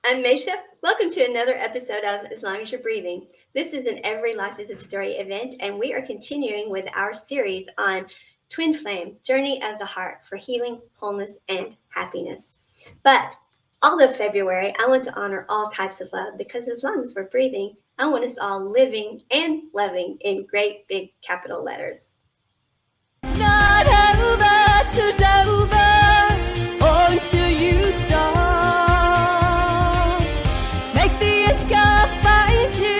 I'm Maysha. Welcome to another episode of As Long as You're Breathing. This is an Every Life is a Story event, and we are continuing with our series on Twin Flame, Journey of the Heart for healing, wholeness, and happiness. But although February, I want to honor all types of love because as long as we're breathing, I want us all living and loving in great big capital letters. It's not over till it's over, or until you start. Make the end come find you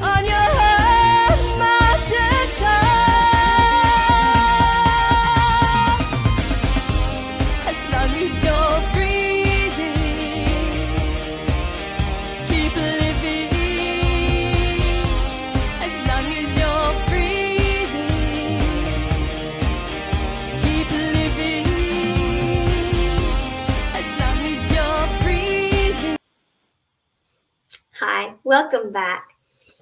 on your own mountain top. As long as you're breathing, keep living. As long as you're breathing, keep living. As long as you're breathing. Hi, welcome back.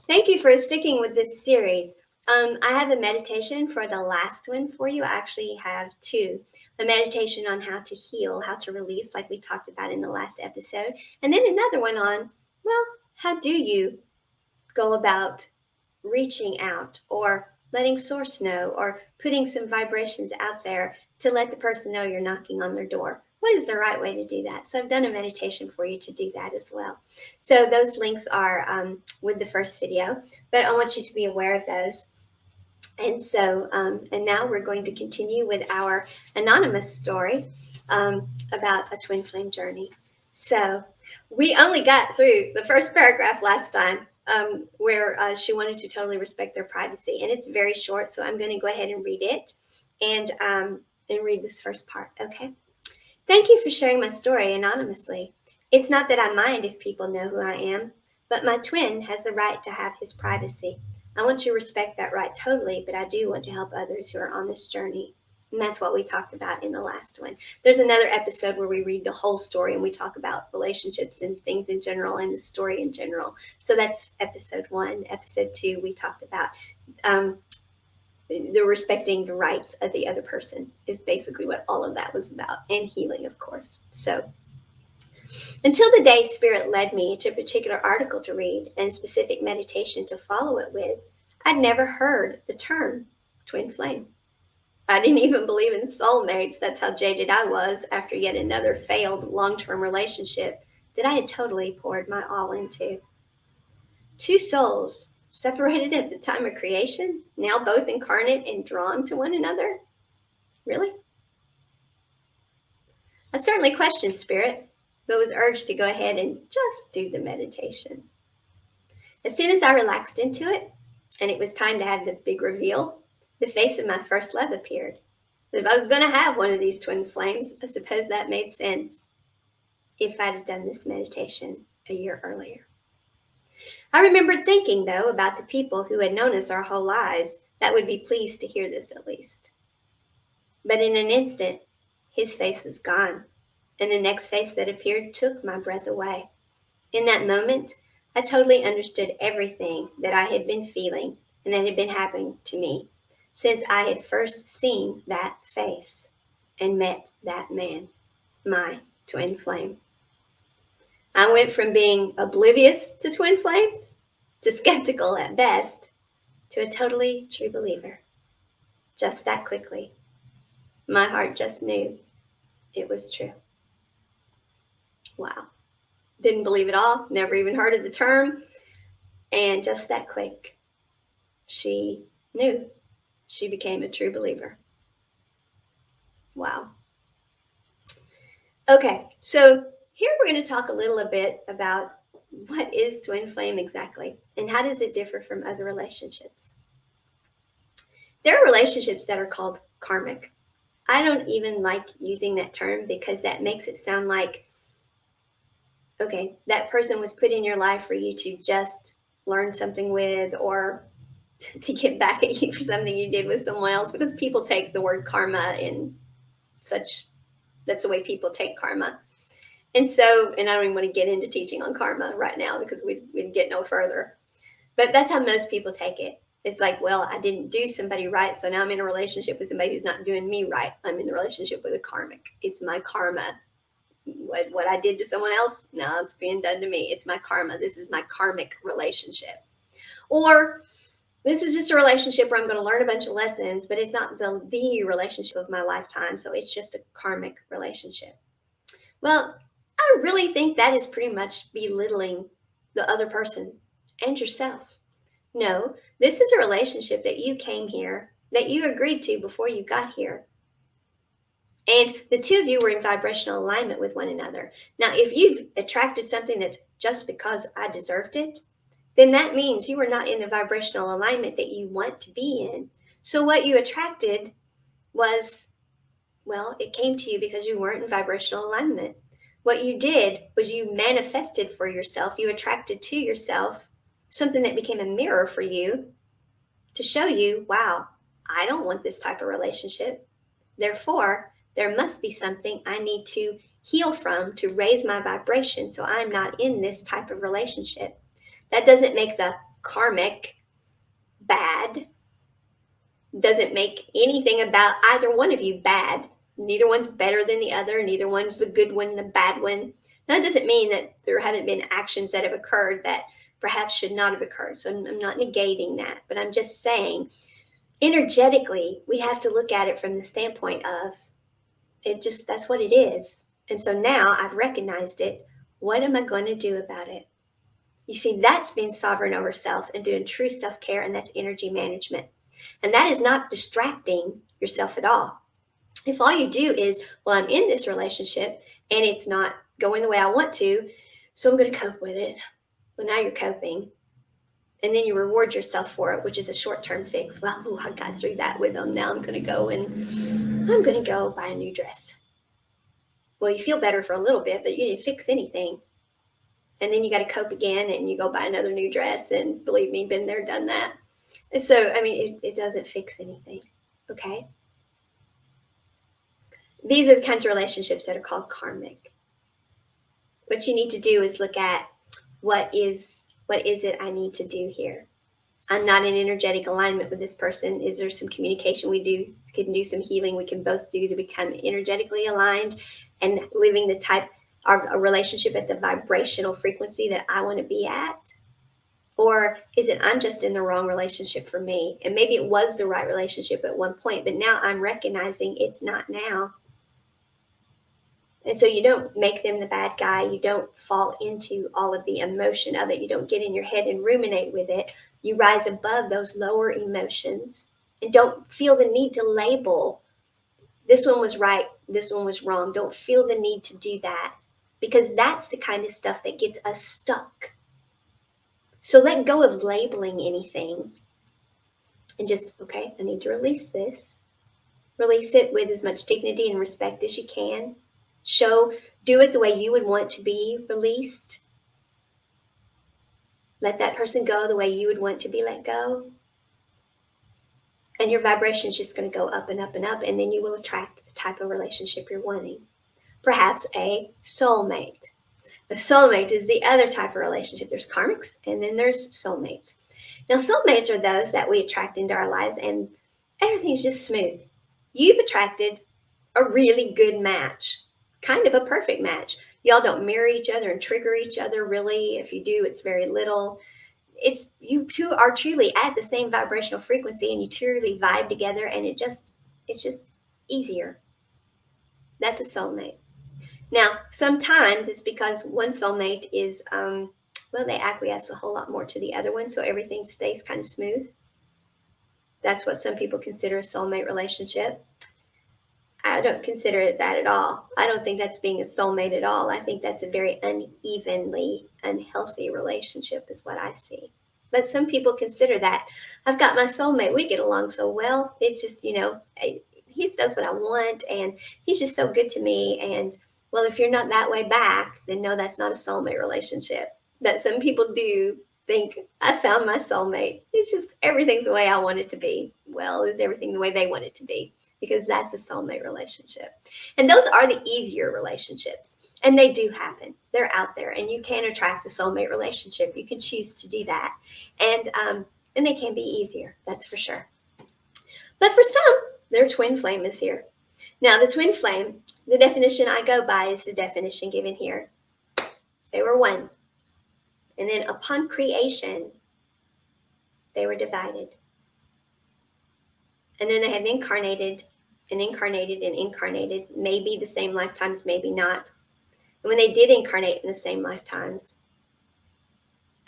Thank you for sticking with this series. I have a meditation for the last one for you. I actually have two. A meditation on how to heal, how to release, like we talked about in the last episode. And then another one on, well, how do you go about reaching out or letting source know or putting some vibrations out there to let the person know you're knocking on their door. What is the right way to do that? So I've done a meditation for you to do that as well. So those links are with the first video, but I want you to be aware of those. And so, and now we're going to continue with our anonymous story about a twin flame journey. So we only got through the first paragraph last time where she wanted to totally respect their privacy. And it's very short, so I'm going to go ahead and read it and read this first part, okay? Thank you for sharing my story anonymously. It's not that I mind if people know who I am, but my twin has the right to have his privacy. I want to respect that right totally, but I do want to help others who are on this journey. And that's what we talked about in the last one. There's another episode where we read the whole story and we talk about relationships and things in general and the story in general. So that's episode 1. Episode 2, we talked about the respecting the rights of the other person is basically what all of that was about, and healing, of course. So until the day Spirit led me to a particular article to read and a specific meditation to follow it with, I'd never heard the term twin flame. I didn't even believe in soulmates. That's how jaded I was after yet another failed long-term relationship that I had totally poured my all into. Two souls separated at the time of creation, now both incarnate and drawn to one another? Really? I certainly questioned Spirit, but was urged to go ahead and just do the meditation. As soon as I relaxed into it, and it was time to have the big reveal, the face of my first love appeared. If I was going to have one of these twin flames, I suppose that made sense if I'd have done this meditation a year earlier. I remembered thinking, though, about the people who had known us our whole lives that would be pleased to hear this at least. But in an instant, his face was gone, and the next face that appeared took my breath away. In that moment, I totally understood everything that I had been feeling and that had been happening to me since I had first seen that face and met that man, my twin flame. I went from being oblivious to twin flames, to skeptical at best, to a totally true believer. Just that quickly. My heart just knew it was true. Wow. Didn't believe it all, never even heard of the term, and just that quick, she knew. She became a true believer. Wow. Okay, so here we're going to talk a little bit about what is twin flame exactly and how does it differ from other relationships. There are relationships that are called karmic. I don't even like using that term because that makes it sound like, okay, that person was put in your life for you to just learn something with or to get back at you for something you did with someone else, because people take the word karma in such, that's the way people take karma. And so, and I don't even want to get into teaching on karma right now because we'd get no further. But that's how most people take it. It's like, well, I didn't do somebody right, so now I'm in a relationship with somebody who's not doing me right. I'm in a relationship with a karmic. It's my karma What I did to someone else, no, it's being done to me. It's my karma. This is my karmic relationship. Or this is just a relationship where I'm going to learn a bunch of lessons, but it's not the relationship of my lifetime. So it's just a karmic relationship. Well, I really think that is pretty much belittling the other person and yourself. No, this is a relationship that you came here, that you agreed to before you got here. And the two of you were in vibrational alignment with one another. Now, if you've attracted something that's just because I deserved it, then that means you were not in the vibrational alignment that you want to be in. So what you attracted was, well, it came to you because you weren't in vibrational alignment. What you did was you manifested for yourself, you attracted to yourself something that became a mirror for you to show you, wow, I don't want this type of relationship. Therefore, there must be something I need to heal from to raise my vibration so I'm not in this type of relationship. That doesn't make the karmic bad, doesn't make anything about either one of you bad. Neither one's better than the other. Neither one's the good one, the bad one. That doesn't mean that there haven't been actions that have occurred that perhaps should not have occurred. So I'm not negating that, but I'm just saying energetically, we have to look at it from the standpoint of that's what it is. And so now I've recognized it. What am I going to do about it? You see, that's being sovereign over self and doing true self-care, and that's energy management. And that is not distracting yourself at all. If all you do is, well, I'm in this relationship and it's not going the way I want to, so I'm going to cope with it. Well, now you're coping. And then you reward yourself for it, which is a short-term fix. Well, I got through that with them. Now I'm going to go buy a new dress. Well, you feel better for a little bit, but you didn't fix anything. And then you got to cope again and you go buy another new dress. And believe me, been there, done that. And so, I mean, it doesn't fix anything. Okay. These are the kinds of relationships that are called karmic. What you need to do is look at what is it I need to do here? I'm not in energetic alignment with this person. Is there some communication we can do some healing we can both do to become energetically aligned and living a relationship at the vibrational frequency that I want to be at? Or is it I'm just in the wrong relationship for me? And maybe it was the right relationship at one point, but now I'm recognizing it's not now. And so you don't make them the bad guy. You don't fall into all of the emotion of it. You don't get in your head and ruminate with it. You rise above those lower emotions and don't feel the need to label this one was right, this one was wrong. Don't feel the need to do that, because that's the kind of stuff that gets us stuck. So let go of labeling anything and just, okay, I need to release this. Release it with as much dignity and respect as you can. Do it the way you would want to be released. Let that person go the way you would want to be let go. And your vibration is just going to go up and up and up, and then you will attract the type of relationship you're wanting. Perhaps a soulmate. A soulmate is the other type of relationship. There's karmics, and then there's soulmates. Now, soulmates are those that we attract into our lives, and everything's just smooth. You've attracted a really good match, kind of a perfect match. Y'all don't mirror each other and trigger each other, really. If you do, it's very little. You two are truly at the same vibrational frequency, and you truly vibe together, and it's just easier. That's a soulmate. Now, sometimes it's because one soulmate is, they acquiesce a whole lot more to the other one, so everything stays kind of smooth. That's what some people consider a soulmate relationship. I don't consider it that at all. I don't think that's being a soulmate at all. I think that's a very unevenly unhealthy relationship is what I see. But some people consider that. I've got my soulmate. We get along so well. It's just, he does what I want, and he's just so good to me. And, well, if you're not that way back, then no, that's not a soulmate relationship. But some people do think, I found my soulmate. It's just everything's the way I want it to be. Well, is everything the way they want it to be? Because that's a soulmate relationship. And those are the easier relationships. And they do happen. They're out there. And you can attract a soulmate relationship. You can choose to do that. And they can be easier. That's for sure. But for some, their twin flame is here. Now, the twin flame, the definition I go by is the definition given here. They were one. And then upon creation, they were divided. And then they have incarnated and incarnated and incarnated, maybe the same lifetimes, maybe not. And when they did incarnate in the same lifetimes,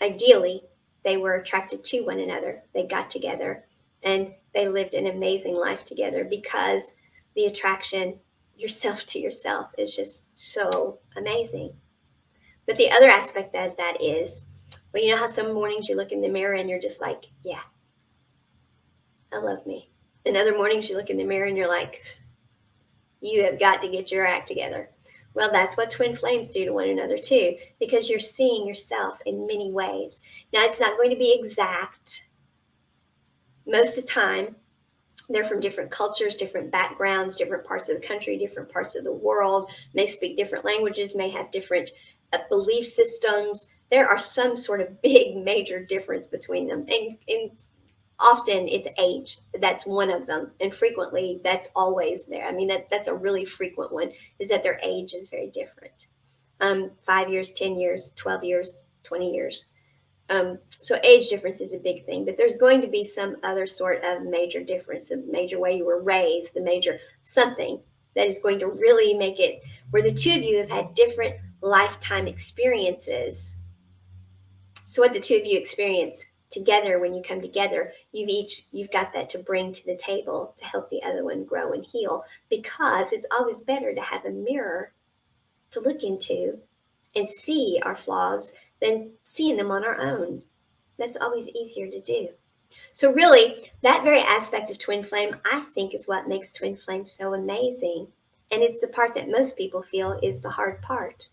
ideally, they were attracted to one another. They got together and they lived an amazing life together because the attraction, yourself to yourself, is just so amazing. But the other aspect of that is, well, you know how some mornings you look in the mirror and you're just like, yeah, I love me. And other mornings you look in the mirror and you're like, you have got to get your act together. Well, that's what twin flames do to one another too, because you're seeing yourself in many ways. Now, it's not going to be exact. Most of the time, they're from different cultures, different backgrounds, different parts of the country, different parts of the world, may speak different languages, may have different belief systems. There are some sort of big, major difference between them. And often it's age. That's one of them. And frequently, that's always there. I mean, that's a really frequent one, is that their age is very different. 5 years, 10 years, 12 years, 20 years. So age difference is a big thing, but there's going to be some other sort of major difference, a major way you were raised, the major something that is going to really make it where the two of you have had different lifetime experiences. So what the two of you experience together when you come together, you've got that to bring to the table to help the other one grow and heal, because it's always better to have a mirror to look into and see our flaws than seeing them on our own. That's always easier to do. So really, that very aspect of twin flame, I think, is what makes twin flame so amazing. And it's the part that most people feel is the hard part.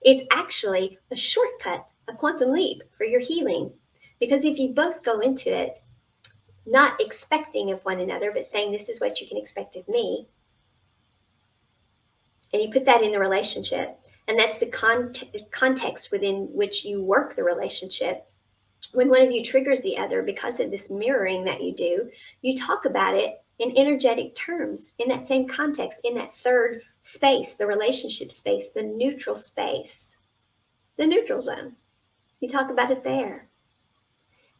It's actually a shortcut, a quantum leap for your healing. Because if you both go into it not expecting of one another, but saying, this is what you can expect of me, and you put that in the relationship, and that's the context within which you work the relationship. When one of you triggers the other because of this mirroring that you do, you talk about it in energetic terms, in that same context, in that third space, the relationship space, the neutral space, the neutral zone. You talk about it there.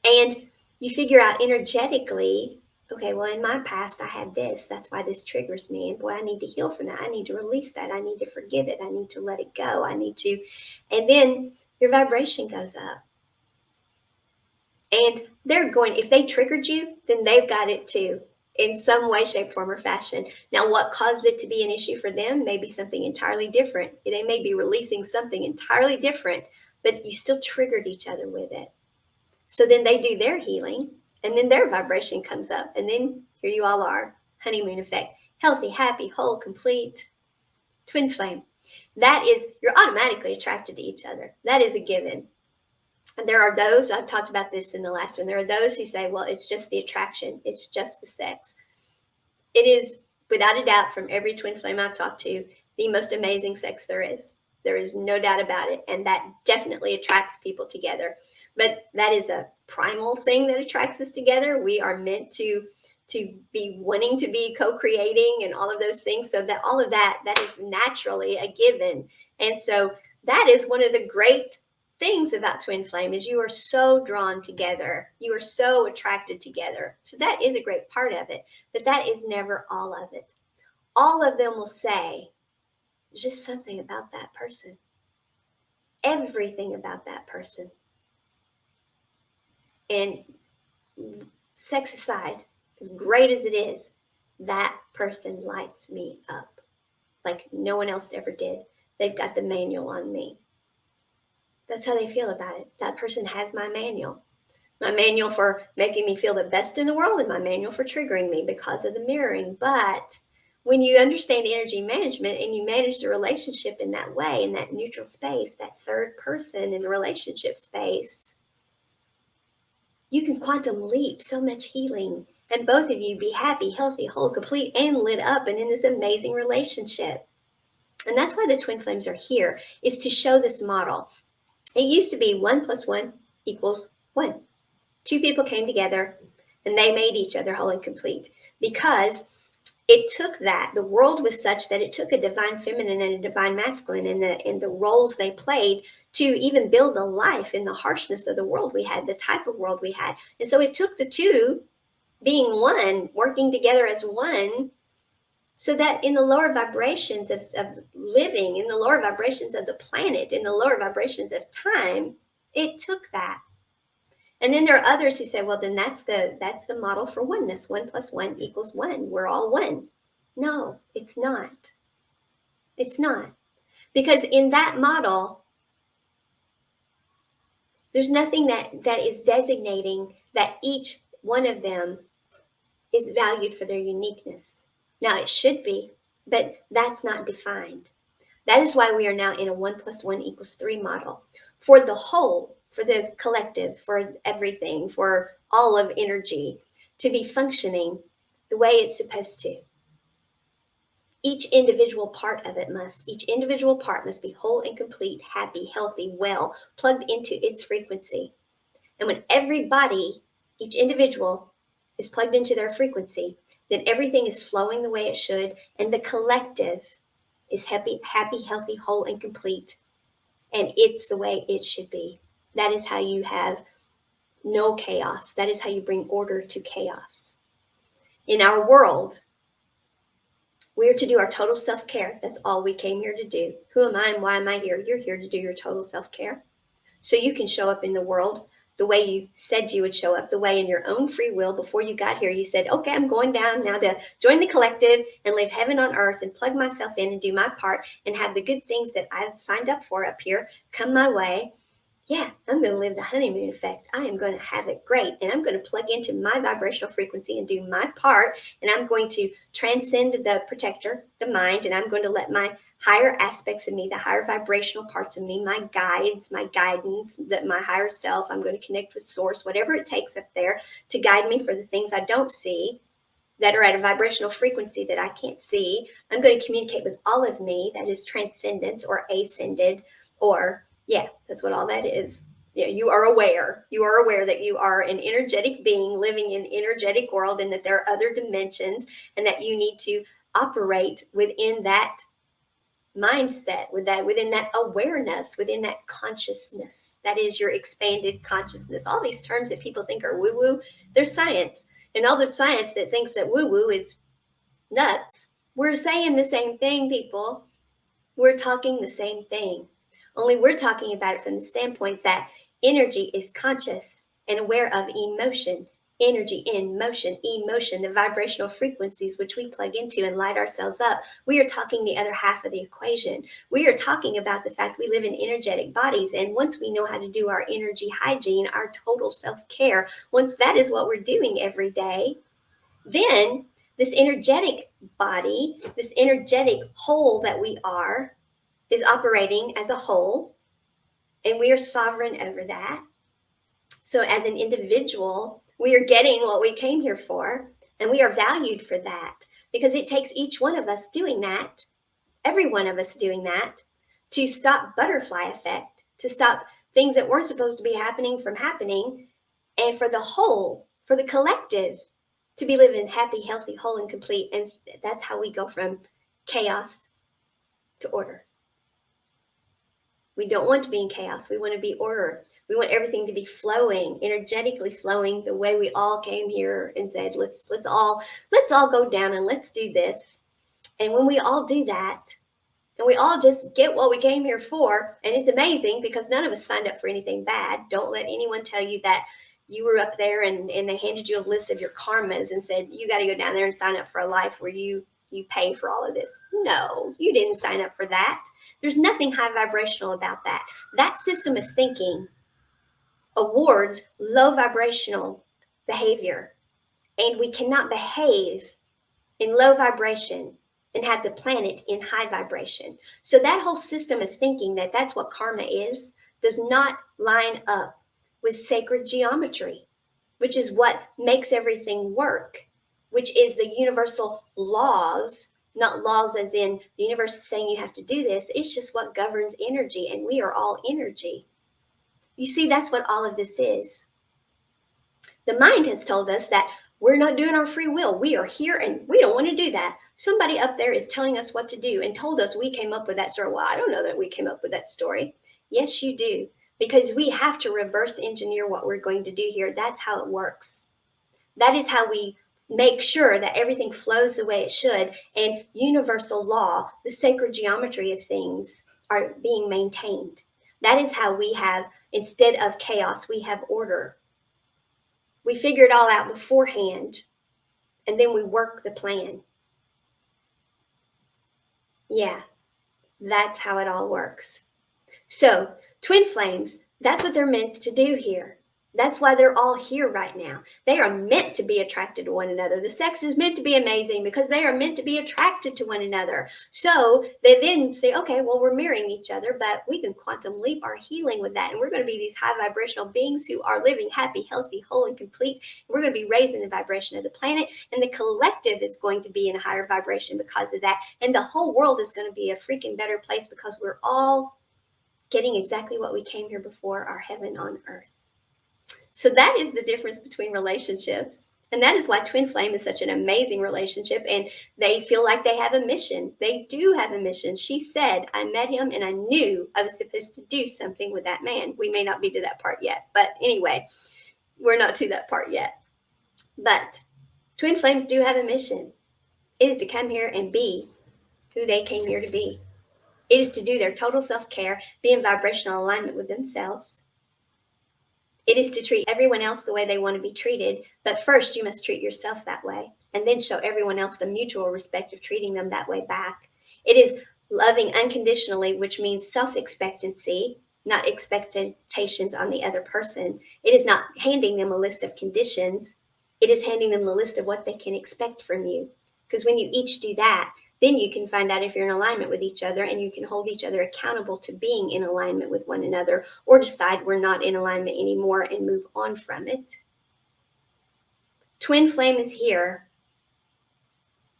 And you figure out energetically, okay, well, in my past, I had this. That's why this triggers me. And boy, I need to heal from that. I need to release that. I need to forgive it. I need to let it go. And then your vibration goes up. And they're going, if they triggered you, then they've got it too, in some way, shape, form, or fashion. Now, what caused it to be an issue for them may be something entirely different. They may be releasing something entirely different, but you still triggered each other with it. So then they do their healing, and then their vibration comes up, and then here you all are, honeymoon effect, healthy, happy, whole, complete, twin flame. That is, you're automatically attracted to each other. That is a given. And there are those, I've talked about this in the last one, there are those who say, well, it's just the attraction, it's just the sex. It is, without a doubt, from every twin flame I've talked to, the most amazing sex there is. There is no doubt about it. And that definitely attracts people together. But that is a primal thing that attracts us together. We are meant to be wanting to be co-creating and all of those things. So that all of that is naturally a given. And so that is one of the great things about twin flame, is you are so drawn together. You are so attracted together. So that is a great part of it. But that is never all of it. All of them will say, just something about that person. Everything about that person. And sex aside, as great as it is, that person lights me up like no one else ever did. They've got the manual on me. That's how they feel about it. That person has my manual. My manual for making me feel the best in the world, and my manual for triggering me because of the mirroring. But when you understand energy management and you manage the relationship in that way, in that neutral space, that third person in the relationship space, you can quantum leap so much healing, and both of you be happy, healthy, whole, complete, and lit up and in this amazing relationship. And that's why the twin flames are here, is to show this model. It used to be 1 + 1 = 1. Two people came together and they made each other whole and complete, because it took that. The world was such that it took a divine feminine and a divine masculine and the roles they played to even build the life in the harshness of the world we had, the type of world we had. And so it took the two being one, working together as one, so that in the lower vibrations of living, in the lower vibrations of the planet, in the lower vibrations of time, it took that. And then there are others who say, well, then that's the model for oneness. 1+1=1. We're all one. No, it's not. It's not. Because in that model, there's nothing that is designating that each one of them is valued for their uniqueness. Now, it should be, but that's not defined. That is why we are now in a 1+1=3 model. For the whole, for the collective, for everything, for all of energy to be functioning the way it's supposed to. Each individual part of it must. Each individual part must be whole and complete, happy, healthy, well, plugged into its frequency. And when everybody, each individual, is plugged into their frequency, then everything is flowing the way it should, and the collective is happy, healthy, whole, and complete. And it's the way it should be. That is how you have no chaos. That is how you bring order to chaos. In our world, we are to do our total self-care. That's all we came here to do. Who am I and why am I here? You're here to do your total self-care. So you can show up in the world the way you said you would show up, the way in your own free will before you got here. You said, okay, I'm going down now to join the collective and live heaven on earth and plug myself in and do my part and have the good things that I've signed up for up here come my way. Yeah, I'm going to live the honeymoon effect. I am going to have it great. And I'm going to plug into my vibrational frequency and do my part. And I'm going to transcend the protector, the mind, and I'm going to let my higher aspects of me, the higher vibrational parts of me, my guides, my guidance, that my higher self, I'm going to connect with source, whatever it takes up there to guide me for the things I don't see that are at a vibrational frequency that I can't see. I'm going to communicate with all of me that is transcendence or ascended, or yeah, that's what all that is. Yeah, you are aware. You are aware that you are an energetic being living in an energetic world and that there are other dimensions and that you need to operate within that mindset, within that awareness, within that consciousness. That is your expanded consciousness. All these terms that people think are woo-woo, they're science. And all the science that thinks that woo-woo is nuts, we're saying the same thing, people. We're talking the same thing. Only we're talking about it from the standpoint that energy is conscious and aware of emotion. Energy in motion, emotion, the vibrational frequencies which we plug into and light ourselves up. We are talking the other half of the equation. We are talking about the fact we live in energetic bodies. And once we know how to do our energy hygiene, our total self-care, once that is what we're doing every day, then this energetic body, this energetic whole that we are, is operating as a whole, and we are sovereign over that. So as an individual, we are getting what we came here for, and we are valued for that, because it takes each one of us doing that, every one of us doing that, to stop butterfly effect, to stop things that weren't supposed to be happening from happening, and for the whole, for the collective, to be living happy, healthy, whole, and complete. And that's how we go from chaos to order. We don't want to be in chaos. We want to be order. We want everything to be flowing, energetically flowing the way we all came here and said, let's all go down and let's do this. And when we all do that, and we all just get what we came here for, and it's amazing because none of us signed up for anything bad. Don't let anyone tell you that you were up there and they handed you a list of your karmas and said, you got to go down there and sign up for a life where you pay for all of this. No, you didn't sign up for that. There's nothing high vibrational about that. That system of thinking awards low vibrational behavior, and we cannot behave in low vibration and have the planet in high vibration. So that whole system of thinking that that's what karma is does not line up with sacred geometry, which is what makes everything work, which is the universal laws. Not laws as in the universe is saying you have to do this. It's just what governs energy, and we are all energy. You see, that's what all of this is. The mind has told us that we're not doing our free will. We are here and we don't want to do that. Somebody up there is telling us what to do and told us we came up with that story. Well, I don't know that we came up with that story. Yes, you do, because we have to reverse engineer what we're going to do here. That's how it works. That is how we make sure that everything flows the way it should, and universal law, the sacred geometry of things, are being maintained. That is how we have, instead of chaos, we have order. We figure it all out beforehand, and then we work the plan. Yeah, that's how it all works. So, twin flames, that's what they're meant to do here. That's why they're all here right now. They are meant to be attracted to one another. The sex is meant to be amazing because they are meant to be attracted to one another. So they then say, okay, well, we're mirroring each other, but we can quantum leap our healing with that. And we're going to be these high vibrational beings who are living happy, healthy, whole, and complete. We're going to be raising the vibration of the planet, and the collective is going to be in a higher vibration because of that. And the whole world is going to be a freaking better place because we're all getting exactly what we came here before, our heaven on earth. So that is the difference between relationships. And that is why twin flame is such an amazing relationship. And they feel like they have a mission. They do have a mission. She said, I met him and I knew I was supposed to do something with that man. We may not be to that part yet. But anyway, we're not to that part yet. But twin flames do have a mission. It is to come here and be who they came here to be. It is to do their total self-care, be in vibrational alignment with themselves. It is to treat everyone else the way they want to be treated. But first, you must treat yourself that way, and then show everyone else the mutual respect of treating them that way back. It is loving unconditionally, which means self-expectancy, not expectations on the other person. It is not handing them a list of conditions. It is handing them the list of what they can expect from you. Because when you each do that, then you can find out if you're in alignment with each other, and you can hold each other accountable to being in alignment with one another, or decide we're not in alignment anymore and move on from it. Twin flame is here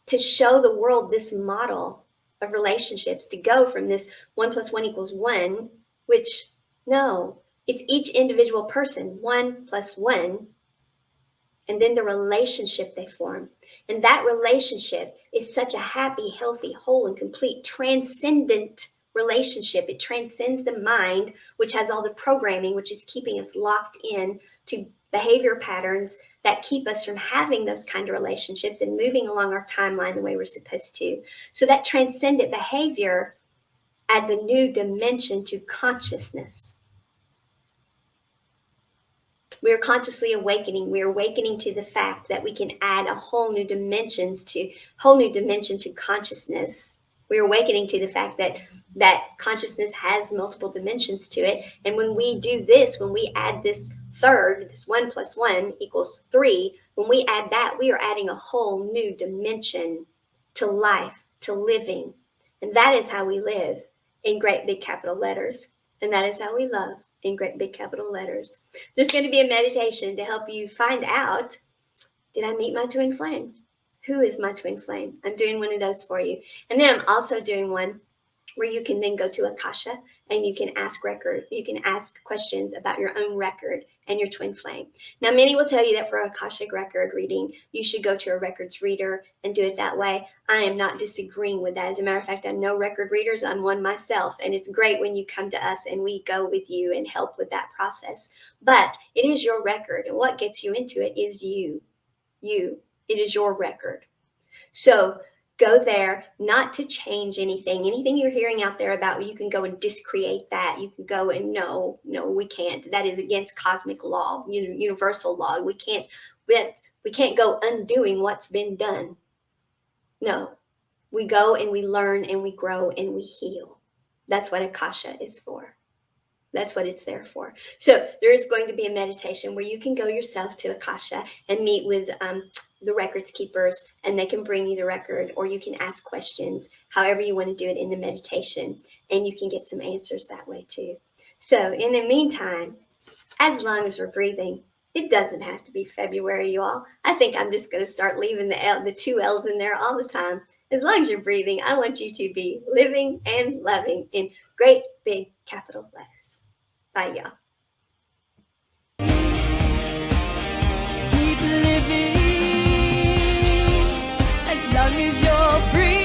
to show the world this model of relationships, to go from this 1 + 1 = 1, which no, it's each individual person, 1 + 1, and then the relationship they form. And that relationship is such a happy, healthy, whole, and complete, transcendent relationship. It transcends the mind, which has all the programming, which is keeping us locked in to behavior patterns that keep us from having those kind of relationships and moving along our timeline the way we're supposed to. So that transcendent behavior adds a new dimension to consciousness. We are consciously awakening. We are awakening to the fact that we can add a whole new dimension to consciousness. We are awakening to the fact that consciousness has multiple dimensions to it. And when we do this, when we add this third, this 1 + 1 = 3, when we add that, we are adding a whole new dimension to life, to living. And that is how we live, in great big capital letters. And that is how we love, in great big capital letters. There's going to be a meditation to help you find out, did I meet my twin flame? Who is my twin flame? I'm doing one of those for you. And then I'm also doing one where you can then go to Akasha and you can ask questions about your own record and your twin flame. Now, many will tell you that for Akashic record reading, you should go to a records reader and do it that way. I am not disagreeing with that. As a matter of fact, I know record readers. I'm one myself, and it's great when you come to us and we go with you and help with that process. But it is your record, and what gets you into it is you. It is your record. So go there, not to change anything. Anything you're hearing out there about, you can go and discreate that. You can go and no, we can't. That is against cosmic law, universal law. We can't go undoing what's been done. No, we go and we learn and we grow and we heal. That's what Akasha is for. That's what it's there for. So there is going to be a meditation where you can go yourself to Akasha and meet with the records keepers, and they can bring you the record, or you can ask questions, however you want to do it in the meditation, and you can get some answers that way too. So in the meantime, as long as we're breathing, it doesn't have to be February, you all. I think I'm just going to start leaving the 2 L's in there all the time. As long as you're breathing, I want you to be living and loving in great big capital letters. Bye, y'all. Keep living. long as you're breathing,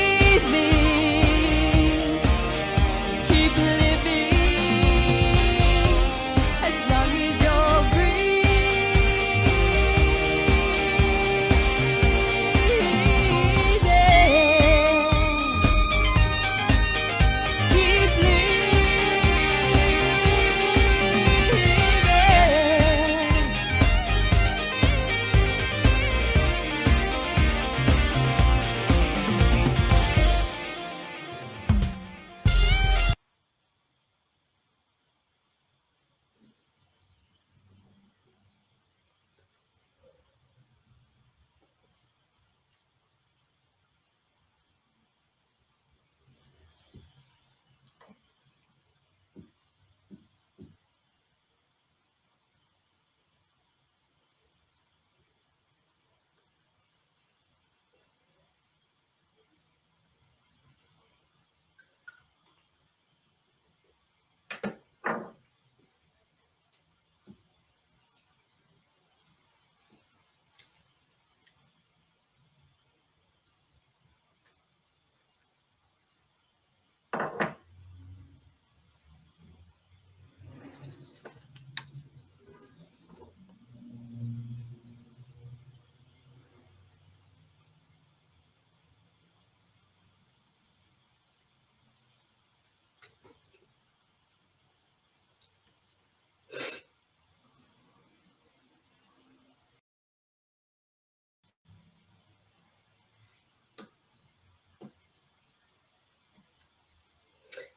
keep living. As long as you're breathing, keep living.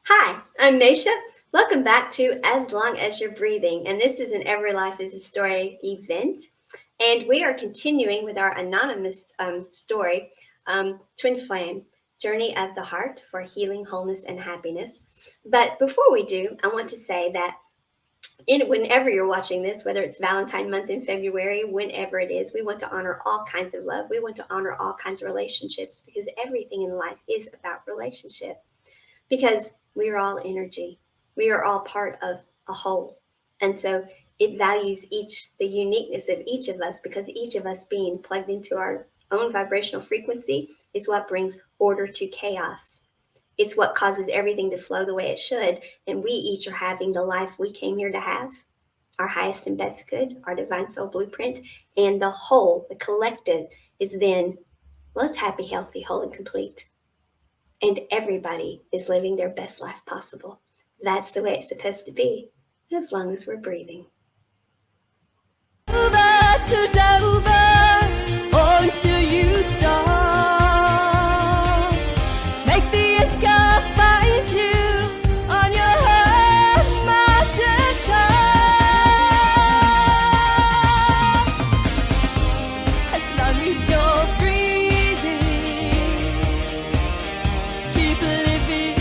Hi, I'm Maysha. Welcome back to As Long as You're Breathing. And this is an Every Life is a Story event. And we are continuing with our anonymous story, Twin Flame, Journey of the Heart for Healing, Wholeness, and Happiness. But before we do, I want to say that whenever you're watching this, whether it's Valentine month in February, whenever it is, we want to honor all kinds of love. We want to honor all kinds of relationships because everything in life is about relationship. Because we are all energy. We are all part of a whole. And so it values the uniqueness of each of us, because each of us being plugged into our own vibrational frequency is what brings order to chaos. It's what causes everything to flow the way it should. And we each are having the life we came here to have, our highest and best good, our divine soul blueprint. And the whole, the collective, is then, well, it's happy, healthy, whole, and complete. And everybody is living their best life possible. That's the way it's supposed to be, as long as we're breathing. Over to over until you start.